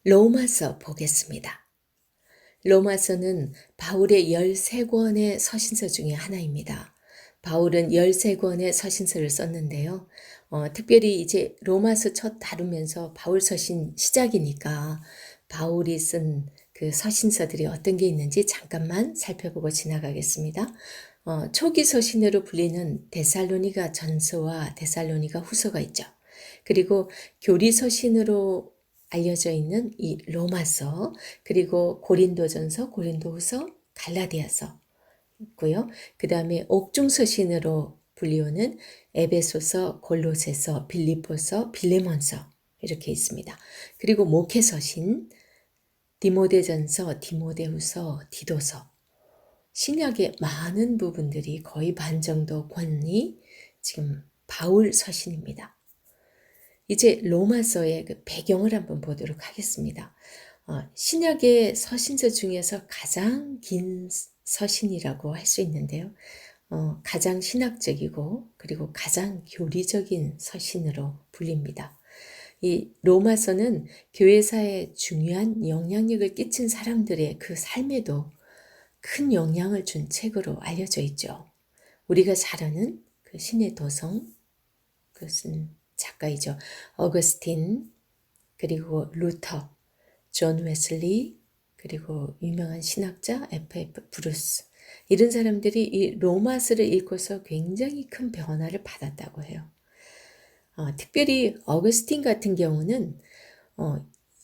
로마서 보겠습니다. 로마서는 바울의 13권의 서신서 중에 하나입니다. 바울은 13권의 서신서를 썼는데요. 특별히 이제 로마서 첫 다루면서 바울 서신 시작이니까 바울이 쓴 그 서신서들이 어떤 게 있는지 잠깐만 살펴보고 지나가겠습니다. 초기 서신으로 불리는 데살로니가 전서와 데살로니가 후서가 있죠. 그리고 교리 서신으로 알려져 있는 이 로마서, 그리고 고린도전서, 고린도후서, 갈라디아서 있고요. 그 다음에 옥중서신으로 불리우는 에베소서, 골로새서, 빌립보서, 빌레몬서 이렇게 있습니다. 그리고 목회서신, 디모데전서, 디모데후서, 디도서, 신약의 많은 부분들이 거의 반 정도 권이 지금 바울 서신입니다. 이제 로마서의 그 배경을 한번 보도록 하겠습니다. 신약의 서신서 중에서 가장 긴 서신이라고 할 수 있는데요. 가장 신학적이고 그리고 가장 교리적인 서신으로 불립니다. 이 로마서는 교회사에 중요한 영향력을 끼친 사람들의 그 삶에도 큰 영향을 준 책으로 알려져 있죠. 우리가 잘 아는 그 신의 도성, 그것은 작가이죠. 어거스틴, 그리고 루터, 존 웨슬리, 그리고 유명한 신학자 F.F. 브루스, 이런 사람들이 이 로마서를 읽고서 굉장히 큰 변화를 받았다고 해요. 특별히 어거스틴 같은 경우는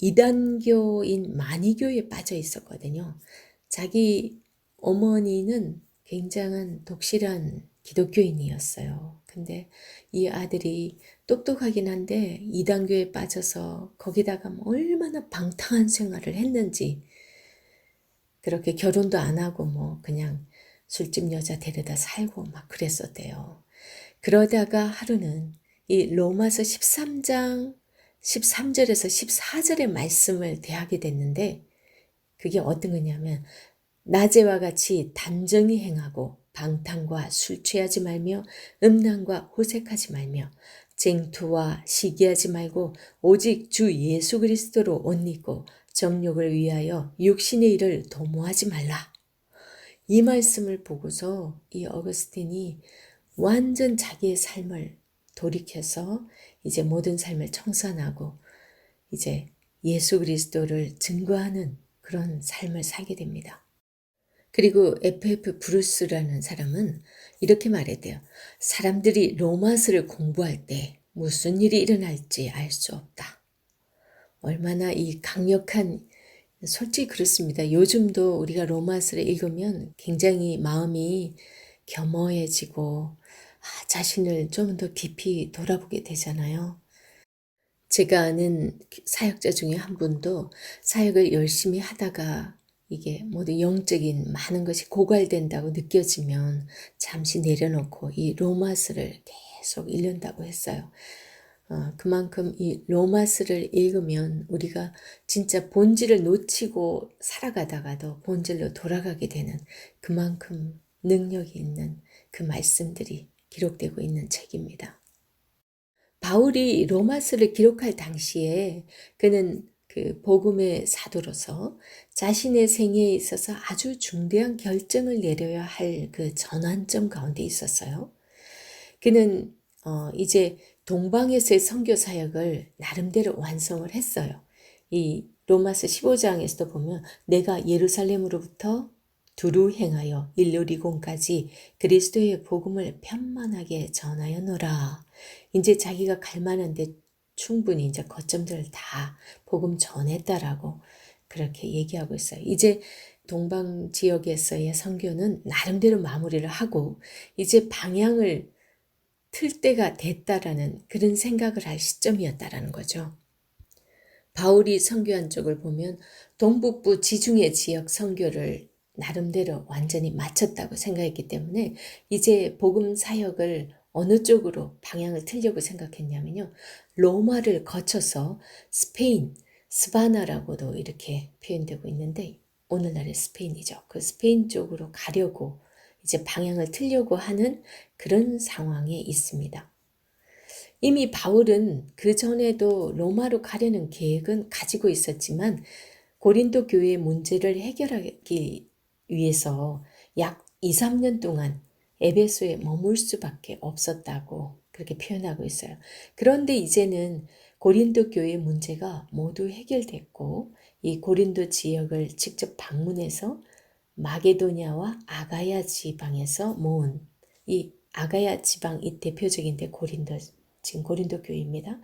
이단교인 마니교에 빠져 있었거든요. 자기 어머니는 굉장한 독실한 기독교인이었어요. 근데 이 아들이 똑똑하긴 한데 이단교에 빠져서 거기다가 얼마나 방탕한 생활을 했는지, 그렇게 결혼도 안 하고 그냥 술집 여자 데려다 살고 막 그랬었대요. 그러다가 하루는 이 로마서 13장 13절에서 14절의 말씀을 대하게 됐는데, 그게 어떤 거냐면 낮에와 같이 단정히 행하고 방탕과 술 취하지 말며 음란과 호색하지 말며 쟁투와 시기하지 말고 오직 주 예수 그리스도로 옷 입고 정욕을 위하여 육신의 일을 도모하지 말라. 이 말씀을 보고서 이 어거스틴이 완전 자기의 삶을 돌이켜서 이제 모든 삶을 청산하고 이제 예수 그리스도를 증거하는 그런 삶을 살게 됩니다. 그리고 F.F. 브루스라는 사람은 이렇게 말했대요. 사람들이 로마서를 공부할 때 무슨 일이 일어날지 알 수 없다. 얼마나 이 강력한, 솔직히 그렇습니다. 요즘도 우리가 로마서를 읽으면 굉장히 마음이 겸허해지고 자신을 좀 더 깊이 돌아보게 되잖아요. 제가 아는 사역자 중에 한 분도 사역을 열심히 하다가 이게 모두 영적인 많은 것이 고갈된다고 느껴지면 잠시 내려놓고 이 로마서를 계속 읽는다고 했어요. 그만큼 이 로마서를 읽으면 우리가 진짜 본질을 놓치고 살아가다가도 본질로 돌아가게 되는, 그만큼 능력이 있는 그 말씀들이 기록되고 있는 책입니다. 바울이 로마서를 기록할 당시에 그는 그 복음의 사도로서 자신의 생애에 있어서 아주 중대한 결정을 내려야 할 그 전환점 가운데 있었어요. 그는 이제 동방에서의 선교 사역을 나름대로 완성을 했어요. 이 로마서 15장에서도 보면 내가 예루살렘으로부터 두루 행하여 일루리곤까지 그리스도의 복음을 편만하게 전하여노라. 이제 자기가 갈 만한데 충분히 이제 거점들을 다 복음 전했다라고 그렇게 얘기하고 있어요. 이제 동방 지역에서의 선교는 나름대로 마무리를 하고 이제 방향을 틀 때가 됐다라는 그런 생각을 할 시점이었다라는 거죠. 바울이 선교한 쪽을 보면 동북부 지중해 지역 선교를 나름대로 완전히 마쳤다고 생각했기 때문에 이제 복음 사역을 어느 쪽으로 방향을 틀려고 생각했냐면요. 로마를 거쳐서 스페인, 스바나라고도 이렇게 표현되고 있는데 오늘날의 스페인이죠. 그 스페인 쪽으로 가려고 이제 방향을 틀려고 하는 그런 상황에 있습니다. 이미 바울은 그 전에도 로마로 가려는 계획은 가지고 있었지만 고린도 교회의 문제를 해결하기 위해서 약 2, 3년 동안 에베소에 머물 수밖에 없었다고 그렇게 표현하고 있어요. 그런데 이제는 고린도 교회의 문제가 모두 해결됐고 이 고린도 지역을 직접 방문해서 마게도냐와 아가야 지방에서 모은 이 아가야 지방이 대표적인데 지금 고린도 교회입니다.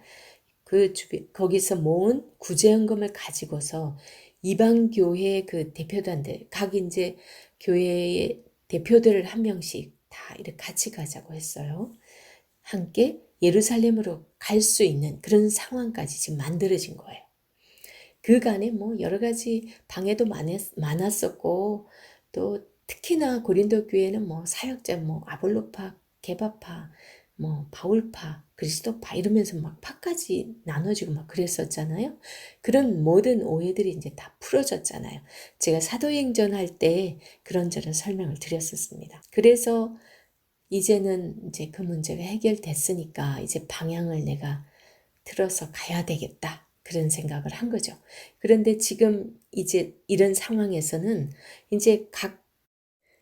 그 주변 거기서 모은 구제헌금을 가지고서 이방 교회 그 대표단들 각 이제 교회의 대표들을 한 명씩 다 이렇게 같이 가자고 했어요. 함께 예루살렘으로 갈 수 있는 그런 상황까지 지금 만들어진 거예요. 그간에 뭐 여러 가지 방해도 많았었고 또 특히나 고린도 교회는 뭐 사역자 뭐 아볼로파, 게바파, 뭐 바울파, 그리스도파 이러면서 막 파까지 나눠지고 막 그랬었잖아요. 그런 모든 오해들이 이제 다 풀어졌잖아요. 제가 사도행전 할 때 그런저런 설명을 드렸었습니다. 그래서 이제는 이제 그 문제가 해결됐으니까 이제 방향을 내가 틀어서 가야 되겠다. 그런 생각을 한 거죠. 그런데 지금 이제 이런 상황에서는 이제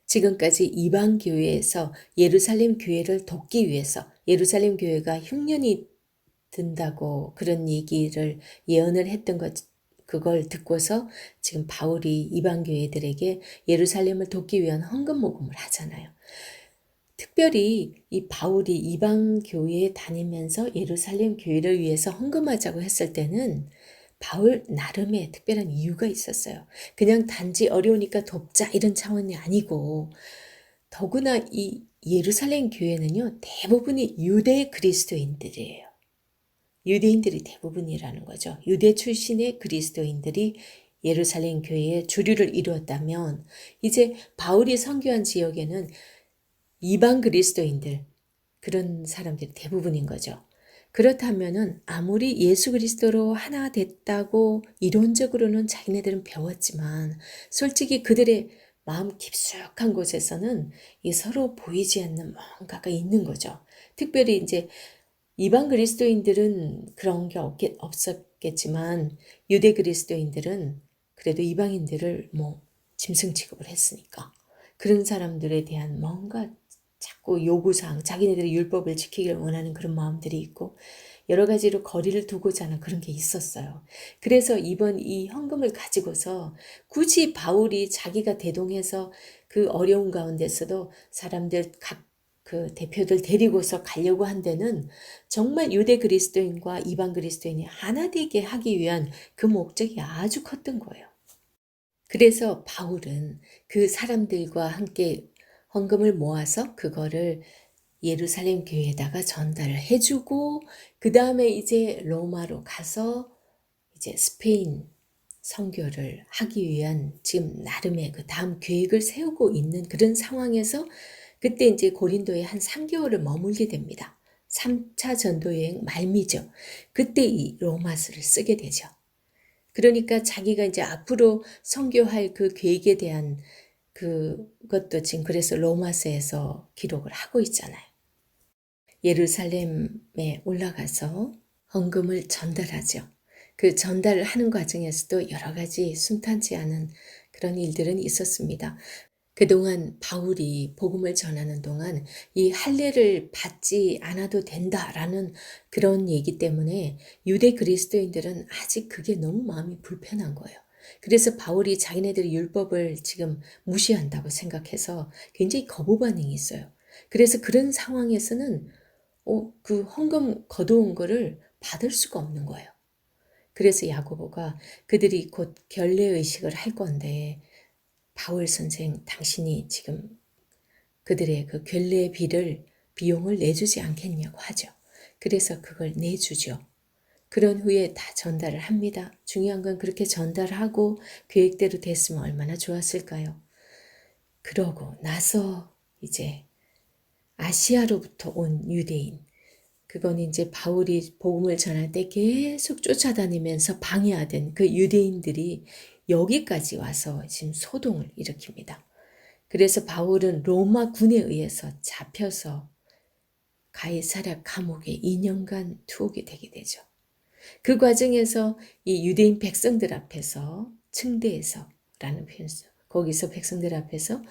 지금까지 이방 교회에서 예루살렘 교회를 돕기 위해서 예루살렘 교회가 흉년이 든다고 그런 얘기를 예언을 했던 그걸 듣고서 지금 바울이 이방 교회들에게 예루살렘을 돕기 위한 헌금 모금을 하잖아요. 특별히 이 바울이 이방 교회에 다니면서 예루살렘 교회를 위해서 헌금하자고 했을 때는 바울 나름의 특별한 이유가 있었어요. 그냥 단지 어려우니까 돕자 이런 차원이 아니고 더구나 이 예루살렘 교회는요 대부분이 유대 그리스도인들이에요. 유대인들이 대부분이라는 거죠. 유대 출신의 그리스도인들이 예루살렘 교회의 주류를 이루었다면 이제 바울이 선교한 지역에는 이방 그리스도인들 그런 사람들이 대부분인 거죠. 그렇다면은 아무리 예수 그리스도로 하나 됐다고 이론적으로는 자기네들은 배웠지만 솔직히 그들의 마음 깊숙한 곳에서는 이 서로 보이지 않는 뭔가가 있는 거죠. 특별히 이제 이방 그리스도인들은 그런 게 없었겠지만 유대 그리스도인들은 그래도 이방인들을 뭐 짐승 취급을 했으니까 그런 사람들에 대한 뭔가 자꾸 요구사항, 자기네들의 율법을 지키기를 원하는 그런 마음들이 있고 여러 가지로 거리를 두고자 하는 그런 게 있었어요. 그래서 이번 이 헌금을 가지고서 굳이 바울이 자기가 대동해서 그 어려운 가운데서도 사람들 각 그 대표들 데리고서 가려고 한 데는 정말 유대 그리스도인과 이방 그리스도인이 하나 되게 하기 위한 그 목적이 아주 컸던 거예요. 그래서 바울은 그 사람들과 함께 헌금을 모아서 그거를 예루살렘 교회에다가 전달을 해주고 그 다음에 이제 로마로 가서 이제 스페인 선교를 하기 위한 지금 나름의 그 다음 계획을 세우고 있는 그런 상황에서 그때 이제 고린도에 한 3개월을 머물게 됩니다. 3차 전도 여행 말미죠. 그때 이 로마서를 쓰게 되죠. 그러니까 자기가 이제 앞으로 선교할 그 계획에 대한 그것도 지금 그래서 로마서에서 기록을 하고 있잖아요. 예루살렘에 올라가서 헌금을 전달하죠. 그 전달을 하는 과정에서도 여러 가지 순탄치 않은 그런 일들은 있었습니다. 그동안 바울이 복음을 전하는 동안 이 할례를 받지 않아도 된다라는 그런 얘기 때문에 유대 그리스도인들은 아직 그게 너무 마음이 불편한 거예요. 그래서 바울이 자기네들의 율법을 지금 무시한다고 생각해서 굉장히 거부 반응이 있어요. 그래서 그런 상황에서는 그 헌금 거두은 거를 받을 수가 없는 거예요. 그래서 야고보가 그들이 곧 결례 의식을 할 건데 바울 선생 당신이 지금 그들의 그 결례 비용을 내주지 않겠냐고 하죠. 그래서 그걸 내주죠. 그런 후에 다 전달을 합니다. 중요한 건 그렇게 전달하고 계획대로 됐으면 얼마나 좋았을까요? 그러고 나서 이제 아시아로부터 온 유대인 그건 이제 바울이 복음을 전할 때 계속 쫓아다니면서 방해하던 그 유대인들이 여기까지 와서 지금 소동을 일으킵니다. 그래서 바울은 로마 군에 의해서 잡혀서 가이사랴 감옥에 2년간 투옥이 되게 되죠. 그 과정에서 이 유대인 백성들 앞에서 층대에서라는 표현을 써요. 거기서 백성들 앞에서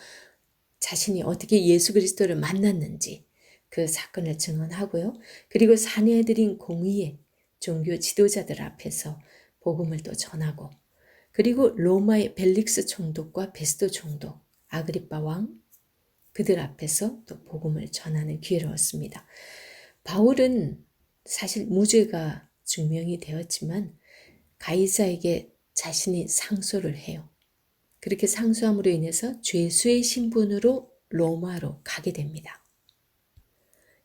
자신이 어떻게 예수 그리스도를 만났는지 그 사건을 증언하고요. 그리고 사내들인 공의의 종교 지도자들 앞에서 복음을 또 전하고, 그리고 로마의 벨릭스 총독과 베스도 총독, 아그리빠 왕, 그들 앞에서 또 복음을 전하는 기회를 얻습니다. 바울은 사실 무죄가 증명이 되었지만 가이사에게 자신이 상소를 해요. 그렇게 상소함으로 인해서 죄수의 신분으로 로마로 가게 됩니다.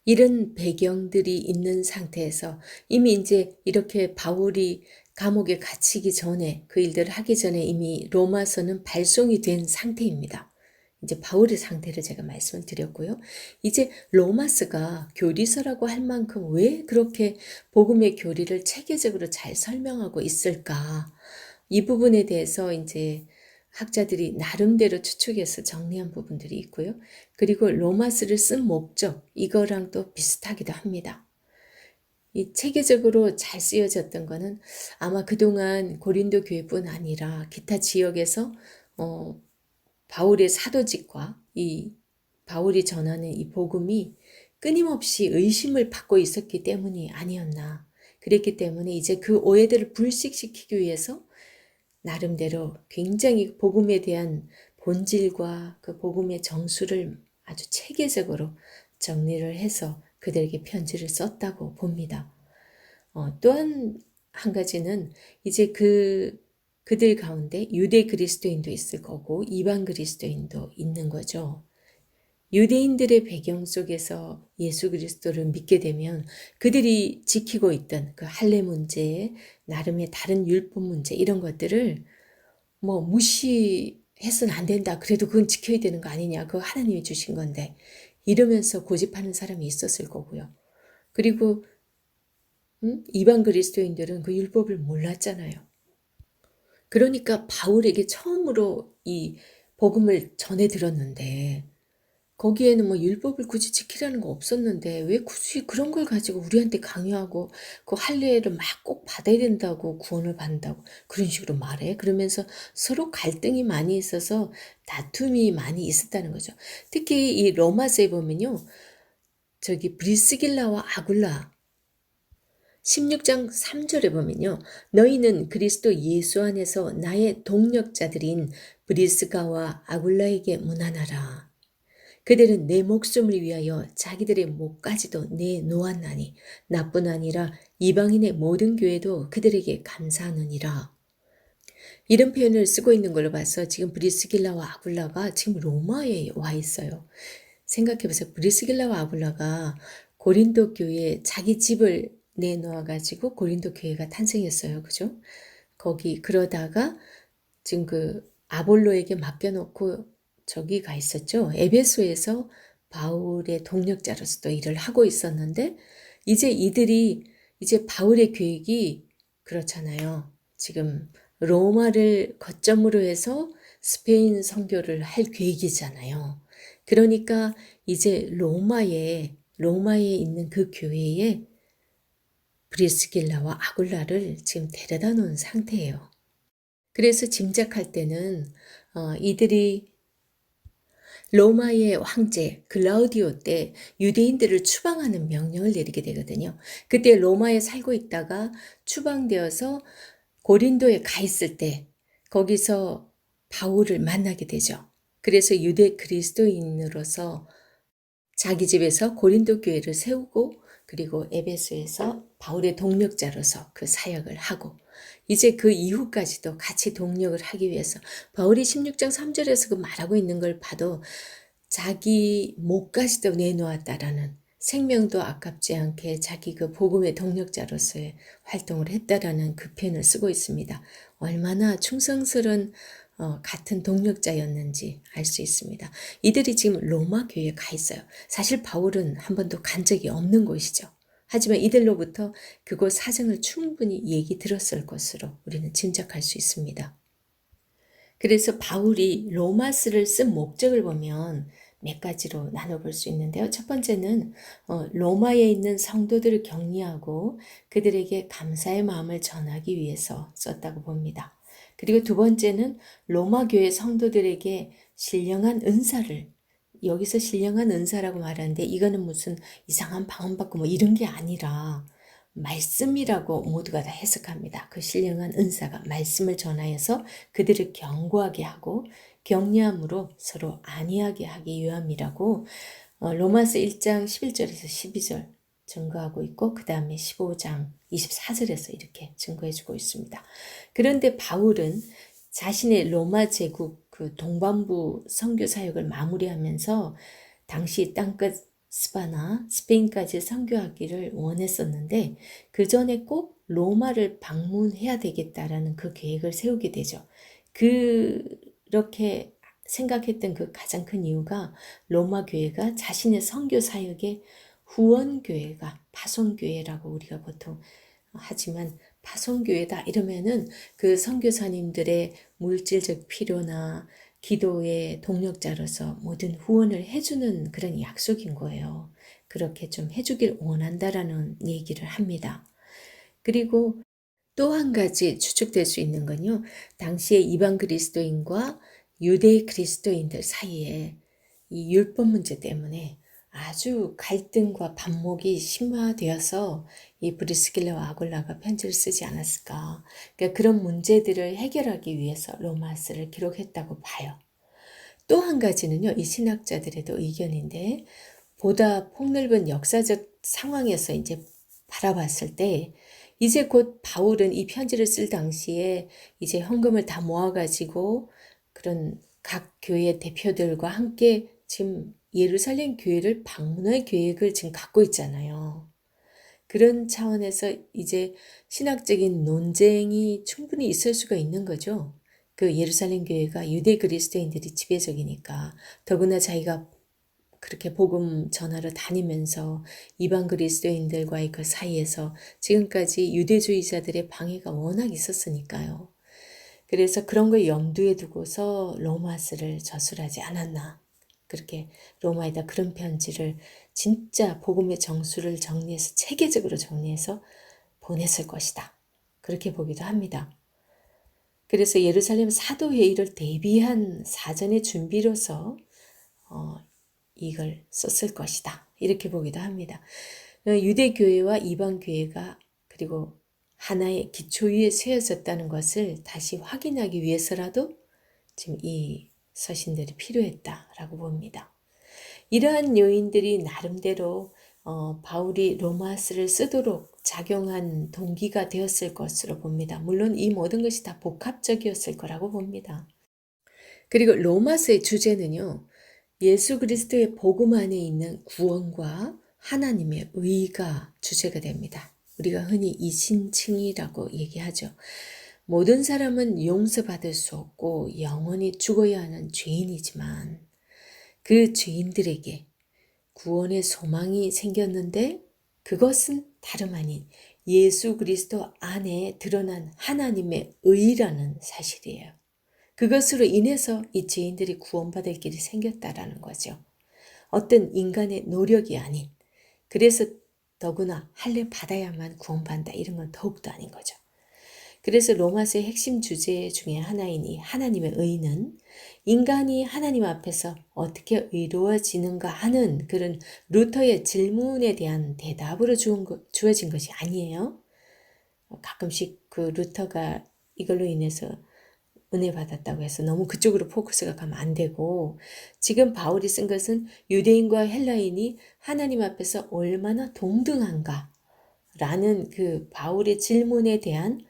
이런 배경들이 있는 상태에서 이미 이제 이렇게 바울이 감옥에 갇히기 전에, 그 일들을 하기 전에 이미 로마서는 발송이 된 상태입니다. 이제 바울의 상태를 제가 말씀을 드렸고요. 이제 로마서가 교리서라고 할 만큼 왜 그렇게 복음의 교리를 체계적으로 잘 설명하고 있을까? 이 부분에 대해서 이제 학자들이 나름대로 추측해서 정리한 부분들이 있고요. 그리고 로마서를 쓴 목적, 이거랑 또 비슷하기도 합니다. 이 체계적으로 잘 쓰여졌던 거는 아마 그동안 고린도 교회뿐 아니라 기타 지역에서 바울의 사도직과 이 바울이 전하는 이 복음이 끊임없이 의심을 받고 있었기 때문이 아니었나. 그랬기 때문에 이제 그 오해들을 불식시키기 위해서 나름대로 굉장히 복음에 대한 본질과 그 복음의 정수를 아주 체계적으로 정리를 해서 그들에게 편지를 썼다고 봅니다. 또한 한 가지는 이제 그들 가운데 유대 그리스도인도 있을 거고 이방 그리스도인도 있는 거죠. 유대인들의 배경 속에서 예수 그리스도를 믿게 되면 그들이 지키고 있던 그 할례 문제, 나름의 다른 율법 문제, 이런 것들을 뭐 무시해서는 안 된다. 그래도 그건 지켜야 되는 거 아니냐. 그거 하나님이 주신 건데. 이러면서 고집하는 사람이 있었을 거고요. 그리고 이방 그리스도인들은 그 율법을 몰랐잖아요. 그러니까 바울에게 처음으로 이 복음을 전해 들었는데 거기에는 뭐 율법을 굳이 지키라는 거 없었는데 왜 굳이 그런 걸 가지고 우리한테 강요하고 그 할례를 막 꼭 받아야 된다고, 구원을 받는다고 그런 식으로 말해. 그러면서 서로 갈등이 많이 있어서 다툼이 많이 있었다는 거죠. 특히 이 로마서에 보면요. 저기 브리스길라와 아굴라 16장 3절에 보면요. 너희는 그리스도 예수 안에서 나의 동력자들인 브리스가와 아굴라에게 문안하라. 그들은 내 목숨을 위하여 자기들의 목까지도 내놓았나니 나뿐 아니라 이방인의 모든 교회도 그들에게 감사하느니라. 이런 표현을 쓰고 있는 걸로 봐서 지금 브리스길라와 아굴라가 지금 로마에 와 있어요. 생각해보세요. 브리스길라와 아굴라가 고린도 교회에 자기 집을 내놓아가지고 고린도 교회가 탄생했어요. 그죠? 거기 그러다가 지금 그 아볼로에게 맡겨놓고 저기 가 있었죠. 에베소에서 바울의 동력자로서 또 일을 하고 있었는데 이제 이들이 이제 바울의 계획이 그렇잖아요. 지금 로마를 거점으로 해서 스페인 선교를 할 계획이잖아요. 그러니까 이제 로마에 있는 그 교회에 브리스길라와 아굴라를 지금 데려다 놓은 상태예요. 그래서 짐작할 때는 이들이 로마의 황제 글라우디오 때 유대인들을 추방하는 명령을 내리게 되거든요. 그때 로마에 살고 있다가 추방되어서 고린도에 가 있을 때 거기서 바울을 만나게 되죠. 그래서 유대 그리스도인으로서 자기 집에서 고린도 교회를 세우고 그리고 에베소에서 바울의 동력자로서 그 사역을 하고 이제 그 이후까지도 같이 동력을 하기 위해서 바울이 16장 3절에서 그 말하고 있는 걸 봐도 자기 목까지도 내놓았다라는, 생명도 아깝지 않게 자기 그 복음의 동력자로서의 활동을 했다라는 그 표현을 쓰고 있습니다. 얼마나 충성스러운 같은 동력자였는지 알 수 있습니다. 이들이 지금 로마 교회에 가 있어요. 사실 바울은 한 번도 간 적이 없는 곳이죠. 하지만 이들로부터 그곳 사정을 충분히 얘기 들었을 것으로 우리는 짐작할 수 있습니다. 그래서 바울이 로마스를 쓴 목적을 보면 몇 가지로 나눠볼 수 있는데요. 첫 번째는 로마에 있는 성도들을 격려하고 그들에게 감사의 마음을 전하기 위해서 썼다고 봅니다. 그리고 두 번째는 로마 교회 성도들에게 신령한 은사를, 여기서 신령한 은사라고 말하는데 이거는 무슨 이상한 방언받고 뭐 이런 게 아니라 말씀이라고 모두가 다 해석합니다. 그 신령한 은사가 말씀을 전하여서 그들을 견고하게 하고 격려함으로 서로 안위하게 하기 위함이라고 로마서 1장 11절에서 12절 증거하고 있고 그 다음에 15장 24절에서 이렇게 증거해주고 있습니다. 그런데 바울은 자신의 로마 제국 그 동반부 선교 사역을 마무리하면서 당시 땅끝 스바나 스페인까지 선교하기를 원했었는데 그 전에 꼭 로마를 방문해야 되겠다라는 그 계획을 세우게 되죠. 그렇게 생각했던 그 가장 큰 이유가 로마 교회가 자신의 선교 사역의 후원교회가 파송교회라고 우리가 보통 하지만 파송교회다 이러면은 그 선교사님들의 물질적 필요나 기도의 동력자로서 모든 후원을 해주는 그런 약속인 거예요. 그렇게 좀 해주길 원한다라는 얘기를 합니다. 그리고 또 한 가지 추측될 수 있는 건요. 당시에 이방 그리스도인과 유대 그리스도인들 사이에 이 율법 문제 때문에 아주 갈등과 반목이 심화되어서 이 브리스길라와 아굴라가 편지를 쓰지 않았을까. 그러니까 그런 문제들을 해결하기 위해서 로마스를 기록했다고 봐요. 또 한 가지는요. 이 신학자들의도 의견인데 보다 폭넓은 역사적 상황에서 이제 바라봤을 때 이제 곧 바울은 이 편지를 쓸 당시에 이제 헌금을 다 모아가지고 그런 각 교회 대표들과 함께 지금 예루살렘 교회를 방문할 계획을 지금 갖고 있잖아요. 그런 차원에서 이제 신학적인 논쟁이 충분히 있을 수가 있는 거죠. 그 예루살렘 교회가 유대 그리스도인들이 지배적이니까 더구나 자기가 그렇게 복음 전하러 다니면서 이방 그리스도인들과의 그 사이에서 지금까지 유대주의자들의 방해가 워낙 있었으니까요. 그래서 그런 걸 염두에 두고서 로마스를 저술하지 않았나. 그렇게 로마에다 그런 편지를 진짜 복음의 정수를 정리해서 체계적으로 정리해서 보냈을 것이다. 그렇게 보기도 합니다. 그래서 예루살렘 사도회의를 대비한 사전의 준비로서 이걸 썼을 것이다. 이렇게 보기도 합니다. 유대교회와 이방교회가 그리고 하나의 기초 위에 세워졌다는 것을 다시 확인하기 위해서라도 지금 이 서신들이 필요했다라고 봅니다. 이러한 요인들이 나름대로 바울이 로마스를 쓰도록 작용한 동기가 되었을 것으로 봅니다. 물론 이 모든 것이 다 복합적이었을 거라고 봅니다. 그리고 로마스의 주제는요. 예수 그리스도의 복음 안에 있는 구원과 하나님의 의가 주제가 됩니다. 우리가 흔히 이신칭이라고 얘기하죠. 모든 사람은 용서받을 수 없고 영원히 죽어야 하는 죄인이지만 그 죄인들에게 구원의 소망이 생겼는데 그것은 다름 아닌 예수 그리스도 안에 드러난 하나님의 의라는 사실이에요. 그것으로 인해서 이 죄인들이 구원받을 길이 생겼다라는 거죠. 어떤 인간의 노력이 아닌, 그래서 더구나 할례 받아야만 구원받는다 이런 건 더욱더 아닌 거죠. 그래서 로마서의 핵심 주제 중에 하나인 이 하나님의 의는 인간이 하나님 앞에서 어떻게 의로워지는가 하는 그런 루터의 질문에 대한 대답으로 주어진 것이 아니에요. 가끔씩 그 루터가 이걸로 인해서 은혜 받았다고 해서 너무 그쪽으로 포커스가 가면 안 되고 지금 바울이 쓴 것은 유대인과 헬라인이 하나님 앞에서 얼마나 동등한가 라는 그 바울의 질문에 대한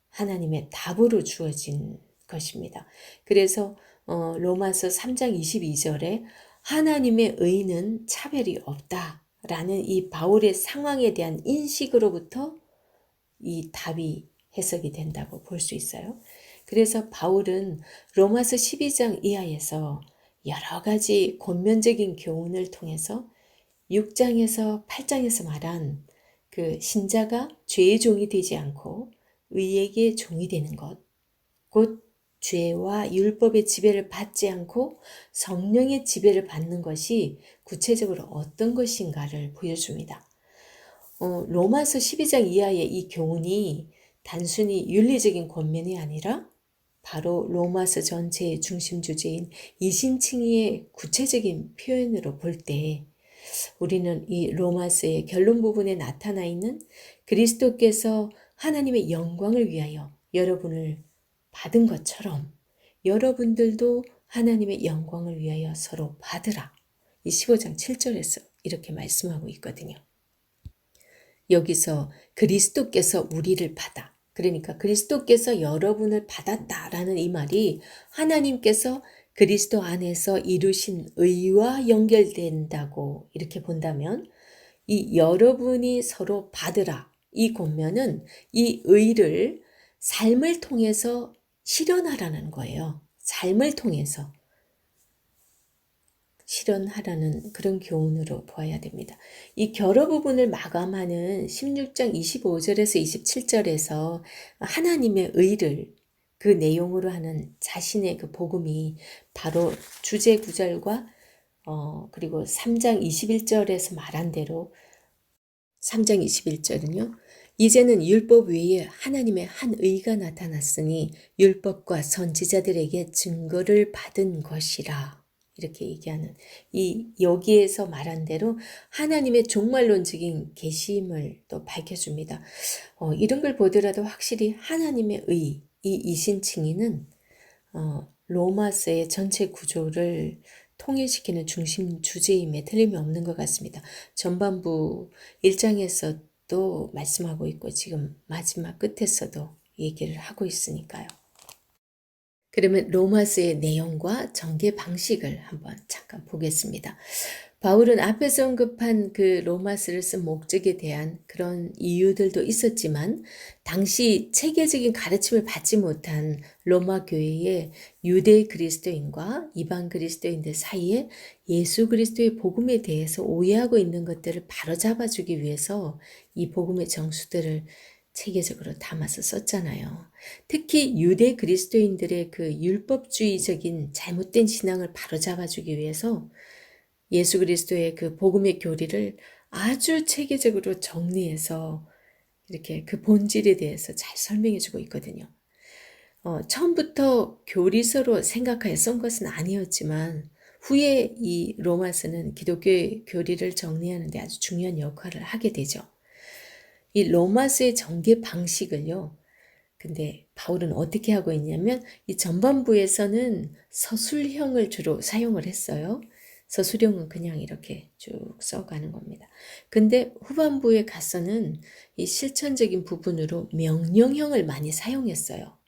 하나님의 답으로 주어진 것입니다. 그래서 로마서 3장 22절에 하나님의 의는 차별이 없다라는 이 바울의 상황에 대한 인식으로부터 이 답이 해석이 된다고 볼 수 있어요. 그래서 바울은 로마서 12장 이하에서 여러 가지 권면적인 교훈을 통해서 6장에서 8장에서 말한 그 신자가 죄의 종이 되지 않고 의에게 종이 되는 것, 곧 죄와 율법의 지배를 받지 않고 성령의 지배를 받는 것이 구체적으로 어떤 것인가를 보여줍니다. 로마서 12장 이하의 이 교훈이 단순히 윤리적인 권면이 아니라 바로 로마서 전체의 중심 주제인 이신칭의의 구체적인 표현으로 볼 때 우리는 이 로마서의 결론 부분에 나타나 있는 그리스도께서 하나님의 영광을 위하여 여러분을 받은 것처럼 여러분들도 하나님의 영광을 위하여 서로 받으라. 이 15장 7절에서 이렇게 말씀하고 있거든요. 여기서 그리스도께서 우리를 받아. 그러니까 그리스도께서 여러분을 받았다라는 이 말이 하나님께서 그리스도 안에서 이루신 의와 연결된다고 이렇게 본다면 이 여러분이 서로 받으라. 이 권면은 이 의를 삶을 통해서 실현하라는 거예요. 삶을 통해서 실현하라는 그런 교훈으로 보아야 됩니다. 이 결어 부분을 마감하는 16장 25절에서 27절에서 하나님의 의를 그 내용으로 하는 자신의 그 복음이 바로 주제 구절과 그리고 3장 21절에서 말한 대로 3장 21절은요. 이제는 율법 외에 하나님의 한 의가 나타났으니 율법과 선지자들에게 증거를 받은 것이라. 이렇게 얘기하는 이 여기에서 말한 대로 하나님의 종말론적인 계시임을 또 밝혀줍니다. 이런 걸 보더라도 확실히 하나님의 의, 이 이신칭의는 로마서의 전체 구조를 통일시키는 중심 주제임에 틀림이 없는 것 같습니다. 전반부 1장에서도 말씀하고 있고 지금 마지막 끝에서도 얘기를 하고 있으니까요. 그러면 로마서의 내용과 전개 방식을 한번 잠깐 보겠습니다. 바울은 앞에서 언급한 그 로마서를 쓴 목적에 대한 그런 이유들도 있었지만 당시 체계적인 가르침을 받지 못한 로마 교회의 유대 그리스도인과 이방 그리스도인들 사이에 예수 그리스도의 복음에 대해서 오해하고 있는 것들을 바로잡아 주기 위해서 이 복음의 정수들을 체계적으로 담아서 썼잖아요. 특히 유대 그리스도인들의 그 율법주의적인 잘못된 신앙을 바로잡아 주기 위해서 예수 그리스도의 그 복음의 교리를 아주 체계적으로 정리해서 이렇게 그 본질에 대해서 잘 설명해 주고 있거든요. 처음부터 교리서로 생각하여 쓴 것은 아니었지만 후에 이 로마서는 기독교의 교리를 정리하는 데 아주 중요한 역할을 하게 되죠. 이 로마서의 전개 방식을요. 근데 바울은 어떻게 하고 있냐면 이 전반부에서는 서술형을 주로 사용을 했어요. 서술형은 그냥 이렇게 쭉 써가는 겁니다. 근데 후반부에 가서는 이 실천적인 부분으로 명령형을 많이 사용했어요.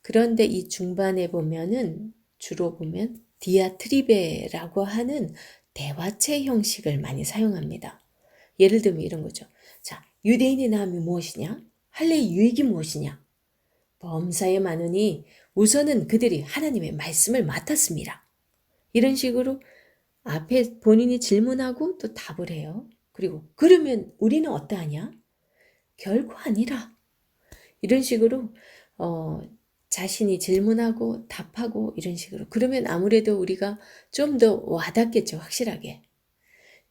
그런데 이 중반에 보면은 주로 보면 디아트리베라고 하는 대화체 형식을 많이 사용합니다. 예를 들면 이런 거죠. 자, 유대인의 나음이 무엇이냐? 할례의 유익이 무엇이냐? 범사에 많으니 우선은 그들이 하나님의 말씀을 맡았습니다. 이런 식으로 앞에 본인이 질문하고 또 답을 해요. 그리고 그러면 우리는 어떠하냐? 결코 아니라. 이런 식으로 자신이 질문하고 답하고 이런 식으로. 그러면 아무래도 우리가 좀 더 와닿겠죠. 확실하게.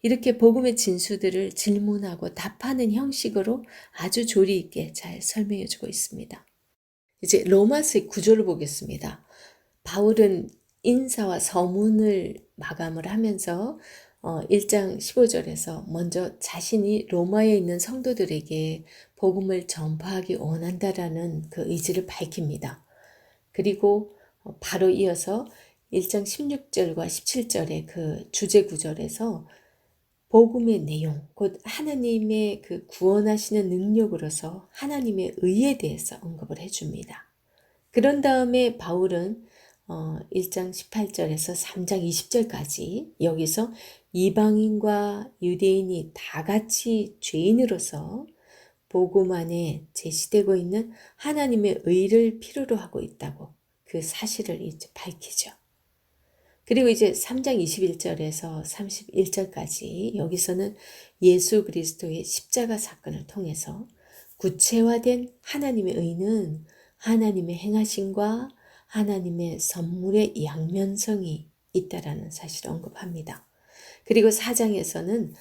이렇게 복음의 진수들을 질문하고 답하는 형식으로 아주 조리 있게 잘 설명해 주고 있습니다. 이제 로마서의 구조를 보겠습니다. 바울은 인사와 서문을 마감을 하면서 1장 15절에서 먼저 자신이 로마에 있는 성도들에게 복음을 전파하기 원한다라는 그 의지를 밝힙니다. 그리고 바로 이어서 1장 16절과 17절의 그 주제 구절에서 복음의 내용, 곧 하나님의 그 구원하시는 능력으로서 하나님의 의에 대해서 언급을 해줍니다. 그런 다음에 바울은 1장 18절에서 3장 20절까지 여기서 이방인과 유대인이 다 같이 죄인으로서 복음 안에 제시되고 있는 하나님의 의를 필요로 하고 있다고 그 사실을 이제 밝히죠. 그리고 이제 3장 21절에서 31절까지 여기서는 예수 그리스도의 십자가 사건을 통해서 구체화된 하나님의 의는 하나님의 행하심과 하나님의 선물의 양면성이 있다라는 사실을 언급합니다. 그리고 4장에서는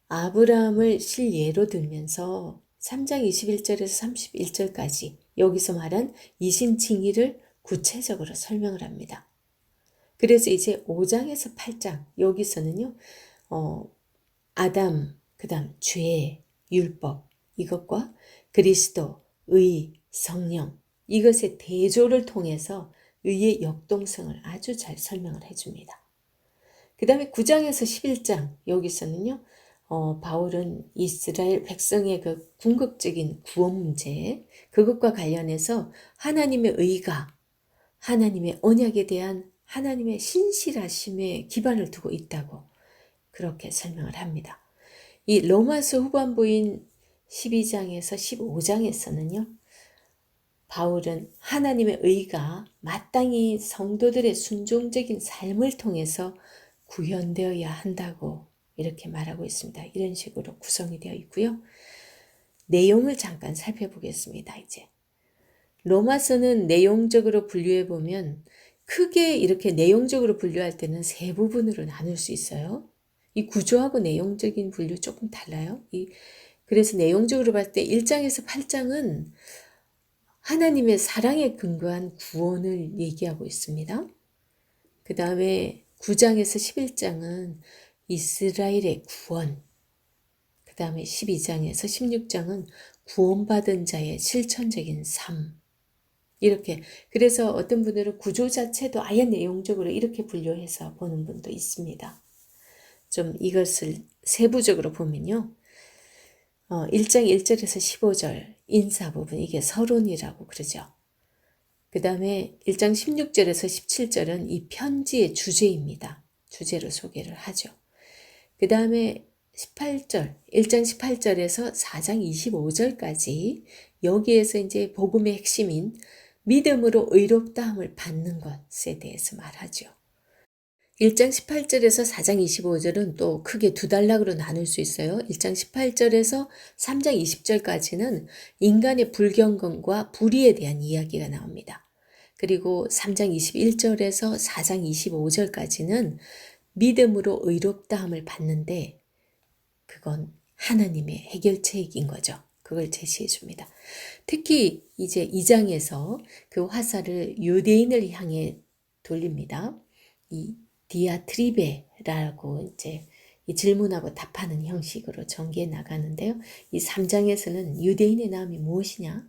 아브라함을 실예로 들면서 3장 21절에서 31절까지 여기서 말한 이신칭의를 구체적으로 설명을 합니다. 그래서 이제 5장에서 8장 여기서는요. 아담, 그 다음 죄, 율법 이것과 그리스도, 의, 성령 이것의 대조를 통해서 의의 역동성을 아주 잘 설명을 해줍니다. 그 다음에 9장에서 11장 여기서는요. 바울은 이스라엘 백성의 그 궁극적인 구원 문제 그것과 관련해서 하나님의 의가 하나님의 언약에 대한 하나님의 신실하심에 기반을 두고 있다고 그렇게 설명을 합니다. 이 로마서 후반부인 12장에서 15장에서는요. 바울은 하나님의 의가 마땅히 성도들의 순종적인 삶을 통해서 구현되어야 한다고 이렇게 말하고 있습니다. 이런 식으로 구성이 되어 있고요. 내용을 잠깐 살펴보겠습니다. 이제 로마서는 내용적으로 분류해 보면 크게 이렇게 내용적으로 분류할 때는 세 부분으로 나눌 수 있어요. 이 구조하고 내용적인 분류 조금 달라요. 그래서 내용적으로 봤을 때 1장에서 8장은 하나님의 사랑에 근거한 구원을 얘기하고 있습니다. 그 다음에 9장에서 11장은 이스라엘의 구원, 그 다음에 12장에서 16장은 구원받은 자의 실천적인 삶. 이렇게 그래서 어떤 분들은 구조 자체도 아예 내용적으로 이렇게 분류해서 보는 분도 있습니다. 좀 이것을 세부적으로 보면요. 1장 1절에서 15절 인사 부분 이게 서론이라고 그러죠. 그 다음에 1장 16절에서 17절은 이 편지의 주제입니다. 주제로 소개를 하죠. 그 다음에 18절, 1장 18절에서 4장 25절까지 여기에서 이제 복음의 핵심인 믿음으로 의롭다함을 받는 것에 대해서 말하죠. 1장 18절에서 4장 25절은 또 크게 두 단락으로 나눌 수 있어요. 1장 18절에서 3장 20절까지는 인간의 불경건과 불의에 대한 이야기가 나옵니다. 그리고 3장 21절에서 4장 25절까지는 믿음으로 의롭다함을 받는데 그건 하나님의 해결책인 거죠. 그걸 제시해 줍니다. 특히 이제 2장에서 그 화살을 유대인을 향해 돌립니다. 이 디아트리베라고 이제 이 질문하고 답하는 형식으로 전개해 나가는데요. 이 3장에서는 유대인의 나음이 무엇이냐?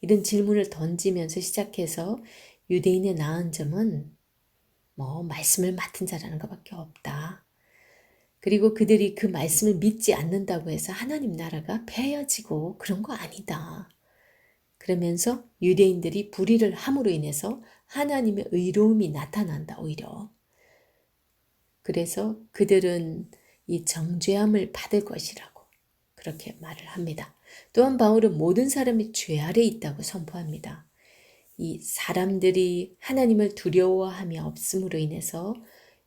이런 질문을 던지면서 시작해서 유대인의 나은 점은 말씀을 맡은 자라는 것밖에 없다. 그리고 그들이 그 말씀을 믿지 않는다고 해서 하나님 나라가 폐해지고 그런 거 아니다. 그러면서 유대인들이 불의를 함으로 인해서 하나님의 의로움이 나타난다 오히려. 그래서 그들은 이 정죄함을 받을 것이라고 그렇게 말을 합니다. 또한 바울은 모든 사람이 죄 아래 있다고 선포합니다. 이 사람들이 하나님을 두려워함이 없음으로 인해서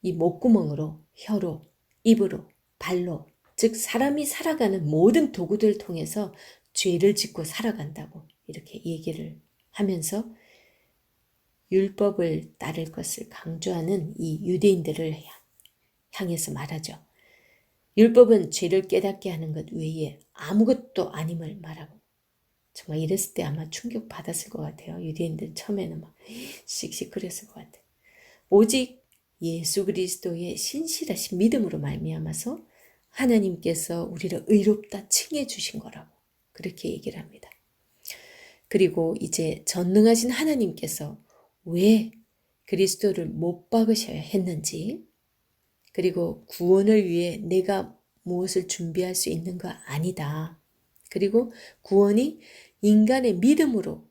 이 목구멍으로 혀로 입으로 발로 즉 사람이 살아가는 모든 도구들을 통해서 죄를 짓고 살아간다고 이렇게 얘기를 하면서 율법을 따를 것을 강조하는 이 유대인들을 향해서 말하죠. 율법은 죄를 깨닫게 하는 것 외에 아무것도 아님을 말하고 정말 이랬을 때 아마 충격 받았을 것 같아요. 유대인들 처음에는 막 씩씩 그랬을 것 같아요. 오직 예수 그리스도의 신실하신 믿음으로 말미암아서 하나님께서 우리를 의롭다 칭해 주신 거라고 그렇게 얘기를 합니다. 그리고 이제 전능하신 하나님께서 왜 그리스도를 못 박으셔야 했는지 그리고 구원을 위해 내가 무엇을 준비할 수 있는 거 아니다. 그리고 구원이 인간의 믿음으로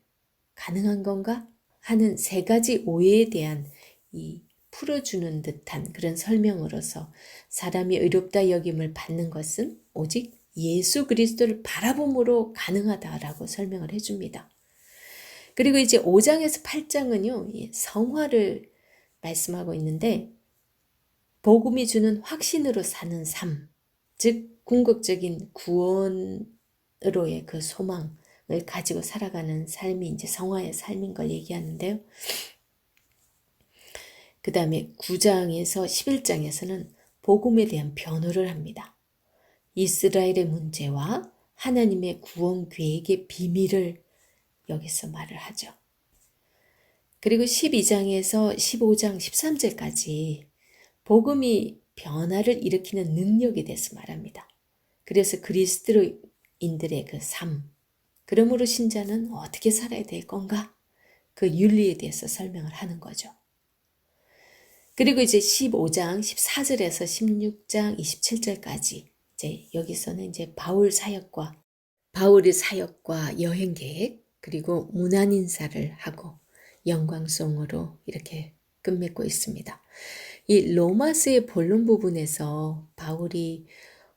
가능한 건가 하는 세 가지 오해에 대한 이 풀어주는 듯한 그런 설명으로서 사람이 의롭다 여김을 받는 것은 오직 예수 그리스도를 바라봄으로 가능하다라고 설명을 해줍니다. 그리고 이제 5장에서 8장은요, 성화를 말씀하고 있는데 복음이 주는 확신으로 사는 삶, 즉 궁극적인 구원으로의 그 소망을 가지고 살아가는 삶이 이제 성화의 삶인 걸 얘기하는데요. 그 다음에 9장에서 11장에서는 복음에 대한 변호를 합니다. 이스라엘의 문제와 하나님의 구원 계획의 비밀을 여기서 말을 하죠. 그리고 12장에서 15장 13절까지 복음이 변화를 일으키는 능력에 대해서 말합니다. 그래서 그리스도인들의 그 삶, 그러므로 신자는 어떻게 살아야 될 건가? 그 윤리에 대해서 설명을 하는 거죠. 그리고 이제 15장 14절에서 16장 27절까지 이제 여기서는 이제 바울의 사역과 여행 계획, 그리고 문안 인사를 하고 영광송으로 이렇게 끝맺고 있습니다. 이 로마서의 본론 부분에서 바울이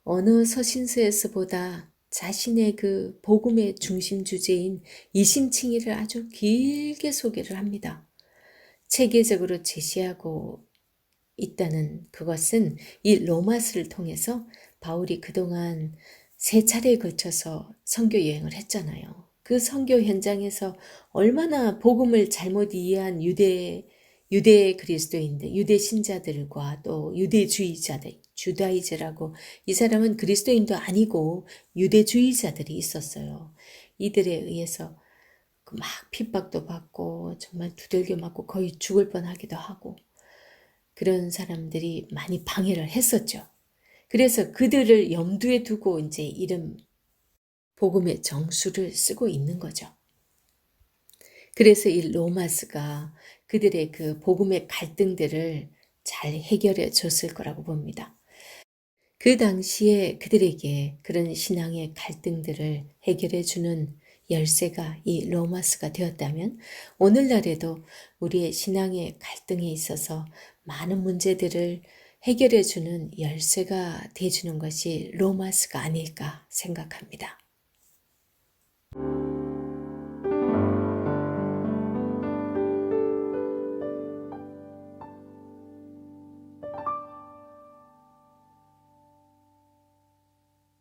어느 서신서에서보다 자신의 그 복음의 중심 주제인 이심칭의를 아주 길게 소개를 합니다. 체계적으로 제시하고 있다는 그것은 이 로마서를 통해서 바울이 그동안 3차례에 걸쳐서 선교 여행을 했잖아요. 그 선교 현장에서 얼마나 복음을 잘못 이해한 유대 그리스도인들, 유대 신자들과 또 유대주의자들, 주다이즈라고, 이 사람은 그리스도인도 아니고 유대주의자들이 있었어요. 이들에 의해서 막 핍박도 받고 정말 두들겨 맞고 거의 죽을 뻔하기도 하고, 그런 사람들이 많이 방해를 했었죠. 그래서 그들을 염두에 두고 이제 이름 복음의 정수를 쓰고 있는 거죠. 그래서 이 로마스가 그들의 그 복음의 갈등들을 잘 해결해 줬을 거라고 봅니다. 그 당시에 그들에게 그런 신앙의 갈등들을 해결해 주는 열쇠가 이 로마스가 되었다면, 오늘날에도 우리의 신앙의 갈등에 있어서 많은 문제들을 해결해 주는 열쇠가 되어주는 것이 로마스가 아닐까 생각합니다.